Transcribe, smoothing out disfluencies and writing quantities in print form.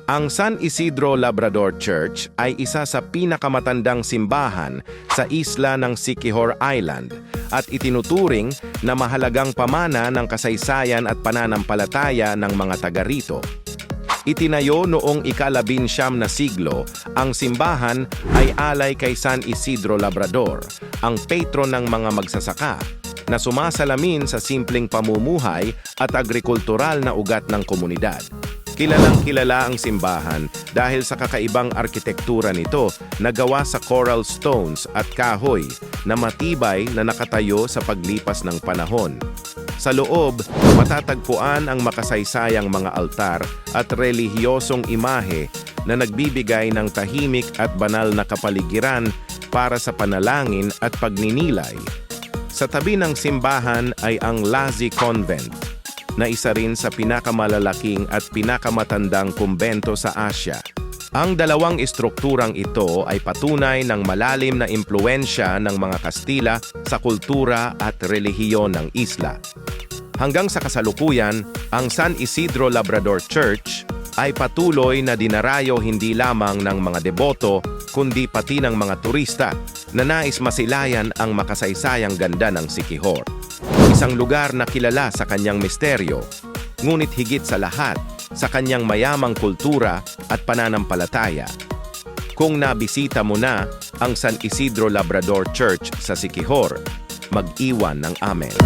Ang San Isidro Labrador Church ay isa sa pinakamatandang simbahan sa isla ng Siquijor Island at itinuturing na mahalagang pamana ng kasaysayan at pananampalataya ng mga taga rito. Itinayo noong ika-19 na siglo, ang simbahan ay alay kay San Isidro Labrador, ang patron ng mga magsasaka, na sumasalamin sa simpleng pamumuhay at agrikultural na ugat ng komunidad. Kilalang-kilala ang simbahan dahil sa kakaibang arkitektura nito na gawa sa coral stones at kahoy na matibay na nakatayo sa paglipas ng panahon. Sa loob, matatagpuan ang makasaysayang mga altar at relihiyosong imahe na nagbibigay ng tahimik at banal na kapaligiran para sa panalangin at pagninilay. Sa tabi ng simbahan ay ang Lazi Convent, na isa rin sa pinakamalalaking at pinakamatandang kumbento sa Asya. Ang dalawang estrukturang ito ay patunay ng malalim na impluwensya ng mga Kastila sa kultura at relihiyon ng isla. Hanggang sa kasalukuyan, ang San Isidro Labrador Church ay patuloy na dinarayo hindi lamang ng mga deboto, kundi pati ng mga turista na nais masilayan ang makasaysayang ganda ng Siquijor. Isang lugar na kilala sa kanyang misteryo, ngunit higit sa lahat sa kanyang mayamang kultura at pananampalataya. Kung nabisita mo na ang San Isidro Labrador Church sa Siquijor, mag-iwan ng amen.